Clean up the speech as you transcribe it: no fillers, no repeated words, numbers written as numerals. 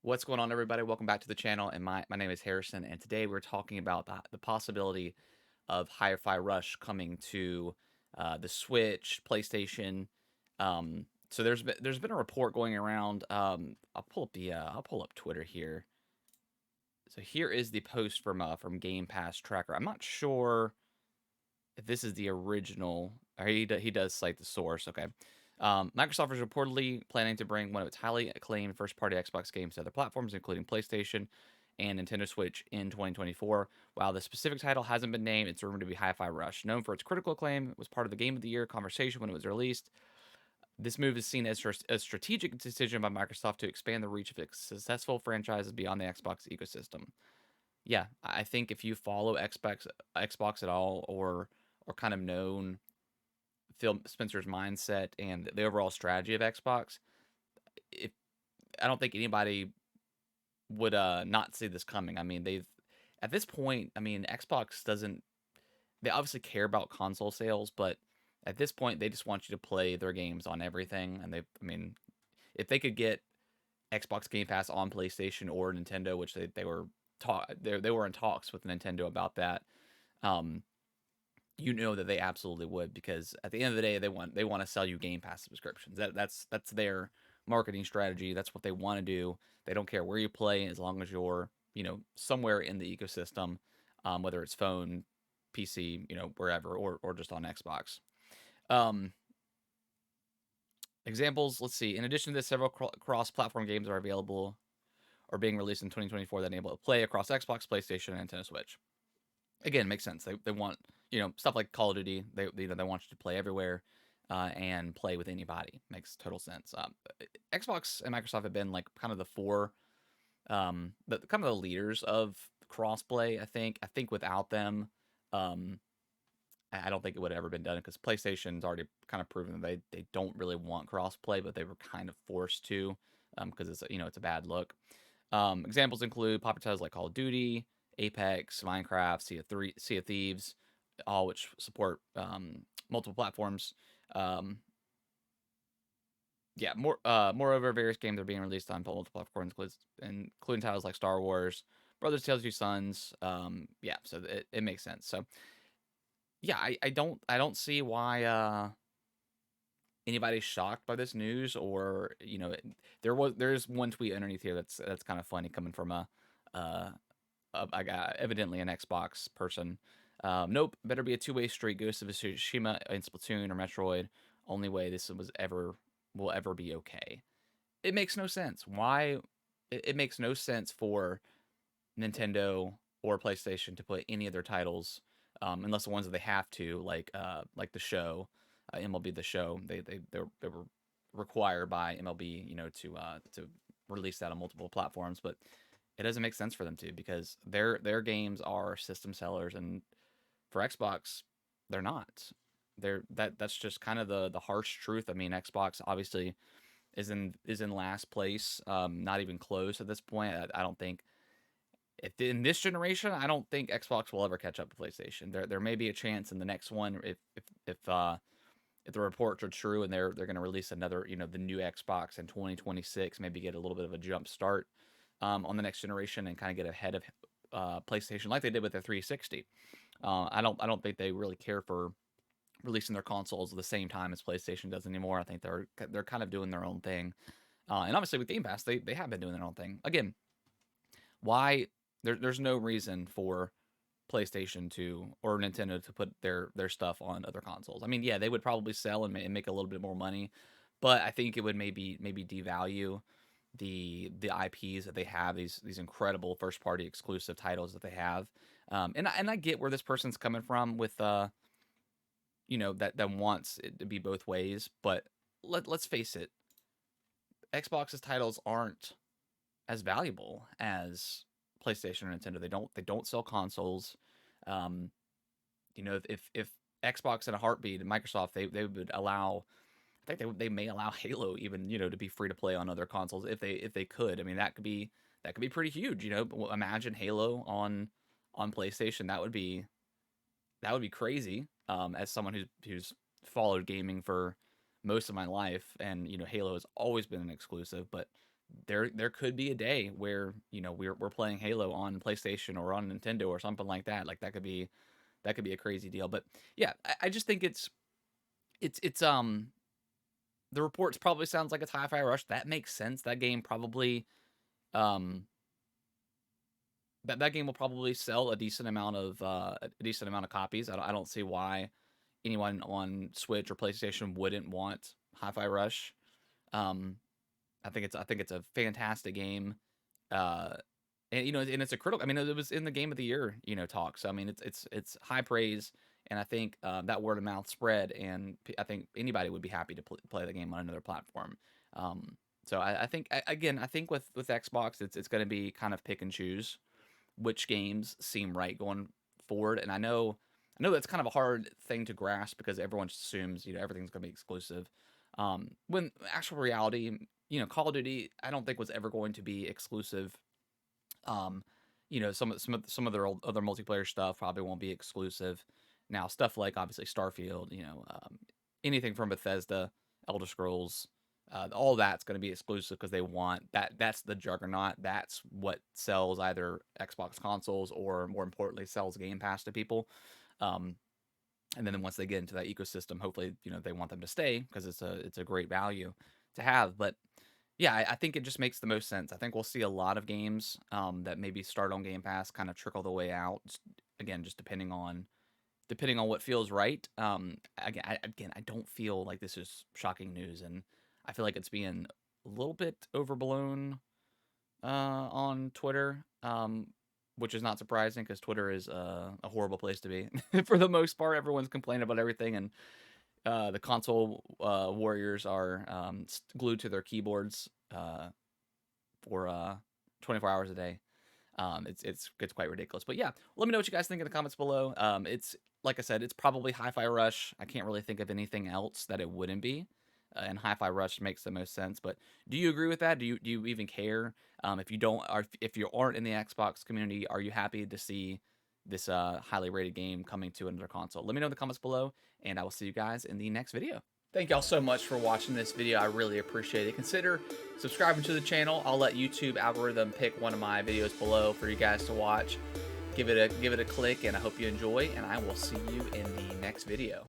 What's going on, everybody? Welcome back to the channel. And my name is Harrison. And today we're talking about the possibility of Hi-Fi Rush coming to the Switch, PlayStation. So there's been a report going around. I'll pull up Twitter here. So here is the post from Game Pass Tracker. I'm not sure if this is the original. Or he does cite the source. Okay. Microsoft is reportedly planning to bring one of its highly acclaimed first-party Xbox games to other platforms, including PlayStation and Nintendo Switch in 2024. While the specific title hasn't been named, it's rumored to be Hi-Fi Rush. Known for its critical acclaim, it was part of the Game of the Year conversation when it was released. This move is seen as a strategic decision by Microsoft to expand the reach of its successful franchises beyond the Xbox ecosystem. Yeah, I think if you follow Xbox at all, or kind of known Phil Spencer's mindset and the overall strategy of Xbox, if I don't think anybody would not see this coming. I mean, they've at this point, I mean, Xbox doesn't they obviously care about console sales, but at this point they just want you to play their games on everything. And I mean, if they could get Xbox Game Pass on PlayStation or Nintendo, which they were they were in talks with Nintendo about that. Um, you know that they absolutely would, because at the end of the day they want to sell you Game Pass subscriptions. That's their marketing strategy. That's what they want to do. They don't care where you play as long as you're somewhere in the ecosystem, whether it's phone, PC, wherever, or just on Xbox. Um, Examples. Let's see. In addition to this, several cross-platform games are available or being released in 2024 that enable to play across Xbox, PlayStation, and Nintendo Switch. Again, makes sense. They want stuff like Call of Duty. They want you to play everywhere, and play with anybody. Makes total sense. Xbox and Microsoft have been like kind of the four, the kind of the leaders of crossplay. I think without them, um, I don't think it would have ever been done, because PlayStation's already kind of proven that they don't really want crossplay, but they were kind of forced to, because it's a bad look. Examples include popular titles like Call of Duty, Apex, Minecraft, Sea of Thieves, all which support multiple platforms. Um, yeah, moreover, various games are being released on multiple platforms, including titles like Star Wars, Brothers Tales of Two Sons. Yeah, so it makes sense. So yeah, I don't see why anybody's shocked by this news, or there's one tweet underneath here that's kind of funny, coming from uh, I got evidently an Xbox person. Nope, better be a two-way street. Ghost of Tsushima in Splatoon or Metroid. Only way this will ever be okay. It makes no sense. Why? It makes no sense for Nintendo or PlayStation to put any of their titles, unless the ones that they have to, like the show, MLB the Show. They were required by MLB, to release that on multiple platforms, but it doesn't make sense for them to, because their games are system sellers, and for Xbox, they're not. That's just kind of the harsh truth. I mean, Xbox obviously is in last place, not even close at this point. I don't think, if in this generation, I don't think Xbox will ever catch up to PlayStation. There may be a chance in the next one, if the reports are true, and they're going to release another, the new Xbox in 2026, maybe get a little bit of a jump start, on the next generation, and kind of get ahead of PlayStation, like they did with their 360. I don't think they really care for releasing their consoles at the same time as PlayStation does anymore. I think they're kind of doing their own thing. And obviously with Game Pass, they have been doing their own thing. Again, why there's no reason for PlayStation to, or Nintendo to, put their stuff on other consoles. I mean, yeah, they would probably sell and make a little bit more money, but I think it would maybe devalue the IPs that they have, these incredible first party exclusive titles that they have. And I get where this person's coming from with that wants it to be both ways, but let's face it, Xbox's titles aren't as valuable as PlayStation or Nintendo. They don't sell consoles. Um, if Xbox in a heartbeat and Microsoft, they would allow. I think they may allow Halo even, to be free to play on other consoles, if they could. I mean, that could be pretty huge. Imagine Halo on PlayStation. That would be crazy. As someone who's followed gaming for most of my life, and Halo has always been an exclusive, but there could be a day where, you know, we're playing Halo on PlayStation or on Nintendo or something like that. Like that could be a crazy deal. But yeah, I just think it's the reports probably sounds like it's Hi-Fi Rush. That makes sense. That game probably um that game will probably sell a decent amount of copies. I don't see why anyone on Switch or PlayStation wouldn't want Hi-Fi Rush. Um, I think it's a fantastic game. Uh, and you know, and it's a critical. I mean, it was in the Game of the Year, you know, talk. So I mean, it's high praise, and I think that word of mouth spread, and I think anybody would be happy to play the game on another platform. Um, so I think again, I think with Xbox, it's going to be kind of pick and choose which games seem right going forward. And I know that's kind of a hard thing to grasp because everyone just assumes, you know, everything's going to be exclusive. When actual reality, you know, Call of Duty, I don't think was ever going to be exclusive. Um, you know, some of their other multiplayer stuff probably won't be exclusive. Now, stuff like obviously Starfield, you know, anything from Bethesda, Elder Scrolls, all that's going to be exclusive because they want that. That's the juggernaut. That's what sells either Xbox consoles or, more importantly, sells Game Pass to people. Um, and then once they get into that ecosystem, hopefully, you know, they want them to stay because it's a great value to have. But yeah, I think it just makes the most sense. I think we'll see a lot of games that maybe start on Game Pass kind of trickle the way out. Again, just depending on what feels right. Again, I don't feel like this is shocking news, and I feel like it's being a little bit overblown on Twitter, which is not surprising because Twitter is a horrible place to be for the most part. Everyone's complaining about everything, and the console warriors are glued to their keyboards for 24 hours a day. It's quite ridiculous. But yeah, let me know what you guys think in the comments below. It's like I said, it's probably Hi-Fi Rush. I can't really think of anything else that it wouldn't be. And Hi-Fi Rush makes the most sense. But do you agree with that? Do you even care? If you don't, or if you aren't in the Xbox community, are you happy to see this highly rated game coming to another console? Let me know in the comments below, and I will see you guys in the next video. Thank y'all so much for watching this video. I really appreciate it. Consider subscribing to the channel. I'll let YouTube algorithm pick one of my videos below for you guys to watch. Give it a click, and I hope you enjoy, and I will see you in the next video.